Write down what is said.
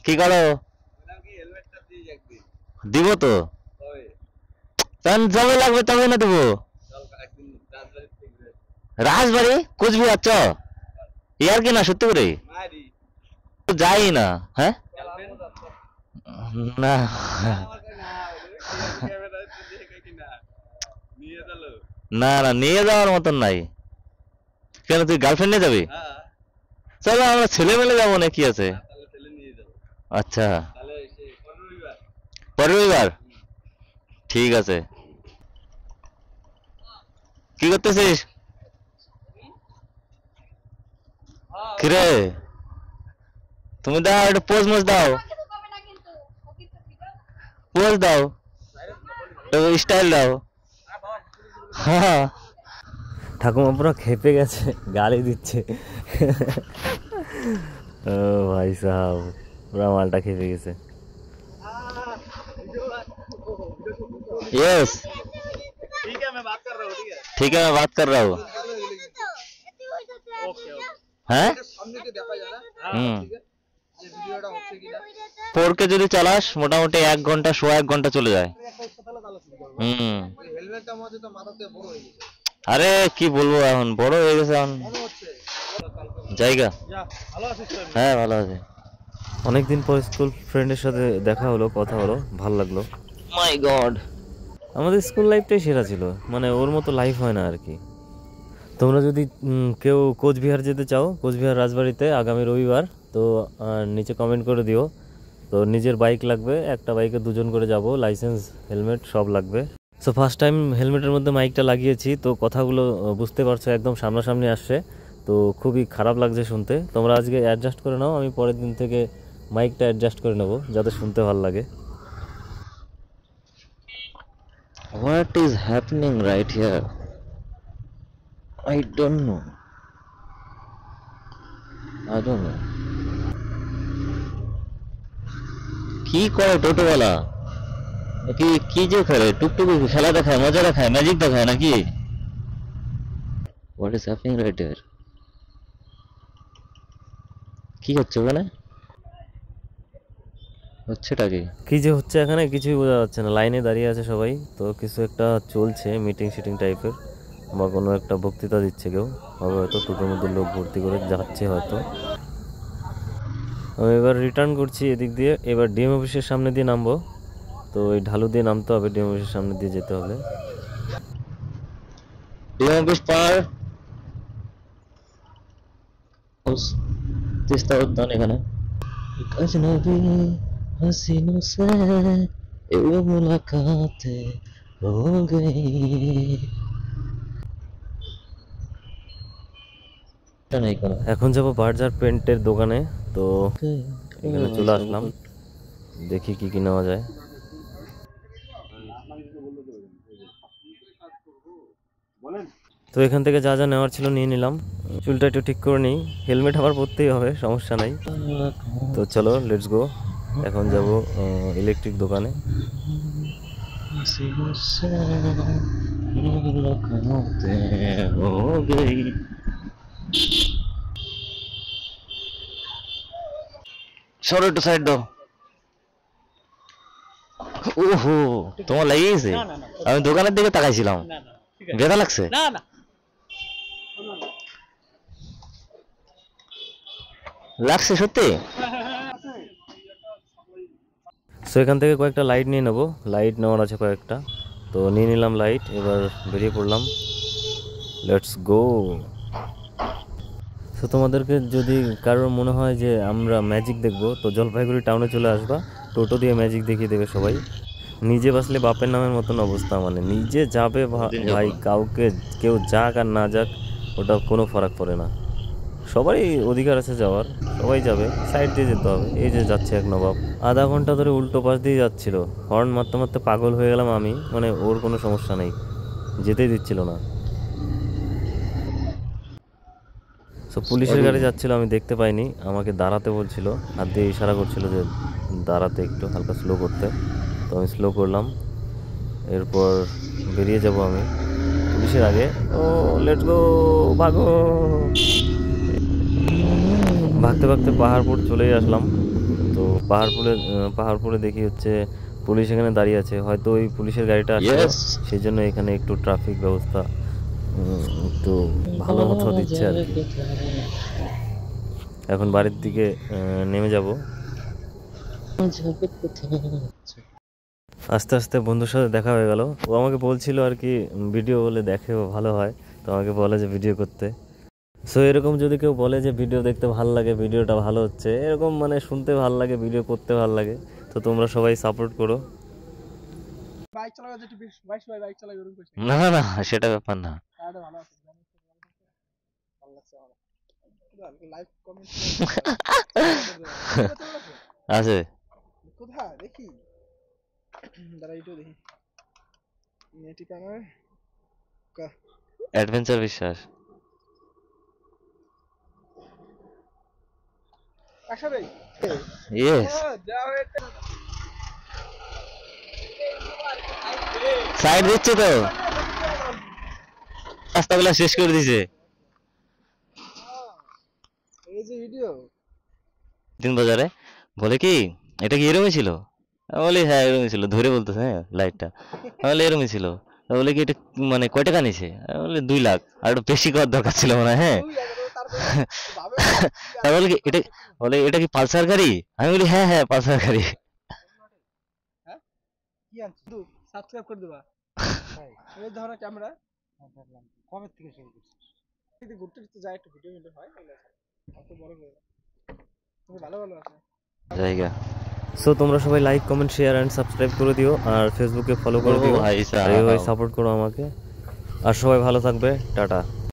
কি করো? দিব তো, তখন জমে লাগবে তবে না দেবো। রাজবাড়ি কোচবিহার চ, ইয়ার কি না সত্যি করে যাই না। হ্যাঁ না না না, নিয়ে যাওয়ার মতন নাই। কেন তুই গার্লফ্রেন্ড নিয়ে যাবি? চলো আমরা ছেলে মেলে যাবো না, কি আছে। আচ্ছা পরের রবিবার, ঠিক আছে। কি করতেছিস? কিরে তুমি দাও একটু পোজ মোজ দাও, পোজ দাও, স্টাইল দাও। হ্যাঁ ঠাকুমা পুরো খেপে গেছে, গালি দিচ্ছে। ও ভাই সাহেব, পুরা মালটা খেপে গেছে। यस ठीक है, मैं बात कर रहा हूँ। ठीक है मैं बात कर रहा हूँ। হ্যাঁ পড়কে যদি চালাস মোটামুটি 1 ঘন্টা, সোয়া 1 ঘন্টা চলে যায়। আরে কি বলবো, এখন বড় হয়ে গেছে এখন জায়গা। হ্যাঁ ভালো আছে। অনেকদিন পর স্কুল ফ্রেন্ডের সাথে দেখা হলো, কথা হলো, ভালো লাগলো। মাই গড, আমাদের স্কুল লাইফটাই সেরা ছিল, মানে ওর মতো লাইফ হয় না আর কি। তোমরা যদি কেউ কোচবিহার যেতে চাও, কোচবিহার রাজবাড়িতে আগামী রবিবার, তো নিচে কমেন্ট করে দিও। তো নিজের বাইক লাগবে, একটা বাইকে 2 জন করে যাব, লাইসেন্স হেলমেট সব লাগবে। সো ফার্স্ট টাইম হেলমেটের মধ্যে মাইকটা লাগিয়েছি, তো কথাগুলো বুঝতে পারছো একদম সামনাসামনি আসছে, তো খুবই খারাপ লাগছে শুনতে। তোমরা আজকে অ্যাডজাস্ট করে নাও, আমি পরের দিন থেকে মাইকটা অ্যাডজাস্ট করে নেবো যাতে শুনতে ভালো লাগে। What is happening right here? I don't know. কি করে টোটোওয়ালা, কি যে করে, টুকটুকি খেলা দেখায়, মজা দেখায়, ম্যাজিক দেখায় নাকি? What is happening right here? কি হচ্ছে ওখানে? হচ্ছেটা কি যে হচ্ছে এখানে কিছুই বোঝা যাচ্ছে না। লাইনে দাঁড়িয়ে আছে সবাই, তো কিছু একটা চলছে, মিটিং শিটিং টাইপের, বা কোনো একটা বক্তৃতা দিচ্ছে কেউ, হবে হয়তো। টোটোর মধ্যে লোক ভর্তি করে যাচ্ছে হয়তো। আমি এবার রিটার্ন করছি এদিক দিয়ে, এবার ডিএম অফিসের সামনে দিয়ে নামবো। তো এই ঢালু দিয়ে নামতে হবে, ডিএম অফিসের সামনে দিয়ে যেতে হবে। ডিএম অফিস পার তিস্তা উদ্যান, এখানে अजनबी हसीनों से ये मुलाकातें हो गई। এখন যাবো বার্জার পেন্টের দোকানে, তো এখানে চলে আসলাম, দেখি কি কি নেওয়া যায়। তো এখান থেকে যা যা নেওয়ার ছিল নিয়ে নিলাম। চুলটা একটু ঠিক করে নিই, হেলমেট আবার পরতেই হবে, সমস্যা নাই। তো চলো লেটস গো, এখন যাব ইলেকট্রিক দোকানে। সরো একটু সাইড দাও। ওহো তোমার লাগিয়েছে? আমি দোকানের দিকে তাকাইছিলাম, ব্যথা লাগছে? লাগছে সত্যি? সো এখান থেকে কয়েকটা লাইট নিয়ে নেবো, লাইট নেওয়ার আছে কয়েকটা, তো নিয়ে নিলাম লাইট। এবার বেরিয়ে পড়লাম, লেটস গো। তো তোমাদেরকে যদি কারোর মনে হয় যে আমরা ম্যাজিক দেখবো, তো জলপাইগুড়ি টাউনে চলে আসবা, টোটো দিয়ে ম্যাজিক দেখিয়ে দেবে সবাই। নিজে বাসলে বাপের নামের মতন অবস্থা, মানে নিজে যাবে ভাই, কাউকে কেউ যাক আর না যাক ওটা কোনো ফারাক পড়ে না, সবারই অধিকার আছে যাওয়ার, সবাই যাবে, সাইড দিয়ে যেতে হবে। এই যে যাচ্ছে এক নবাব, আধা ঘন্টা ধরে উল্টো পাশ দিয়ে যাচ্ছিল, হর্ন মারতে মারতে পাগল হয়ে গেলাম আমি, মানে ওর কোনো সমস্যা নেই, যেতেই দিচ্ছিল না। সো পুলিশের গাড়ি যাচ্ছিল, আমি দেখতে পাইনি, আমাকে দাঁড়াতে বলছিল, হাত দিয়ে ইশারা করছিল যে দাঁড়াতে, একটু হালকা স্লো করতে, তো আমি স্লো করলাম। এরপর বেরিয়ে যাব আমি পুলিশের আগে। ও লেটস গো, ভাগো। ভাগতে ভাগতে পাহাড়পুর চলেই আসলাম। তো পাহাড়পুরে দেখি হচ্ছে পুলিশ এখানে দাঁড়িয়ে আছে, হয়তো ওই পুলিশের গাড়িটা আসছে, সেই জন্য এখানে একটু ট্রাফিক ব্যবস্থা একটু ভালো মতো দিচ্ছে আর কি। এখন বাড়ির দিকে নেমে যাব। আস্তে আস্তে বন্ধুর সাথে দেখা হয়ে গেল। ও আমাকে বলছিল আর কি ভিডিও বলে দেখে ভালো হয়, তো আমাকে বলে যে ভিডিও করতে। সো এরকম যদি কেউ বলে যে ভিডিও দেখতে ভালো লাগে, ভিডিওটা ভালো হচ্ছে, এরকম মানে শুনতে ভালো লাগে, ভিডিও করতে ভালো লাগে, তো তোমরা সবাই সাপোর্ট করো। না না না, সেটা ব্যাপার না। আছে কোথায় দেখি, দাঁড়া এইটা দেখি, নেটি কামার অ্যাডভেঞ্চার বিশ্বাস। আসলে ইয়েস, সাইড দিচ্ছে তো, রাস্তাগুলো শেষ করে দিছে। এই যে ভিডিও দিন বাজারে বলে কি এটা কি এরমই ছিল? আমি বলি হ্যাঁ এরমই ছিল, ধরে বলতেছে হ্যাঁ লাইটটা। আমি বলি এরমই ছিল। বলে কি এটা মানে কয় টাকা নিছে? আমি বলি 2 লাখ, আর একটু বেশি করার দরকার ছিল মনে হয়। হ্যাঁ, তারপর বলে কি এটা, বলে এটা কি পালসার গাড়ি? আমি বলি হ্যাঁ হ্যাঁ পালসার গাড়ি। কি আনছো? সাবস্ক্রাইব করে দিবা। এই ধরো ক্যামেরা কবে থেকে শুরু করছিস? যদি ঘুরতে ঘুরতে যায় একটু ভিডিও মিলে হয়, অত বড় করে তুমি ভালো ভালো আছে জায়গা। সো তোমরা সবাই like comment share and subscribe করে দিও, আর ফেসবুকে ফলো করে দিও, আর এইভাবে সাপোর্ট করো আমাকে। আর সবাই ভালো থাকবে, টাটা।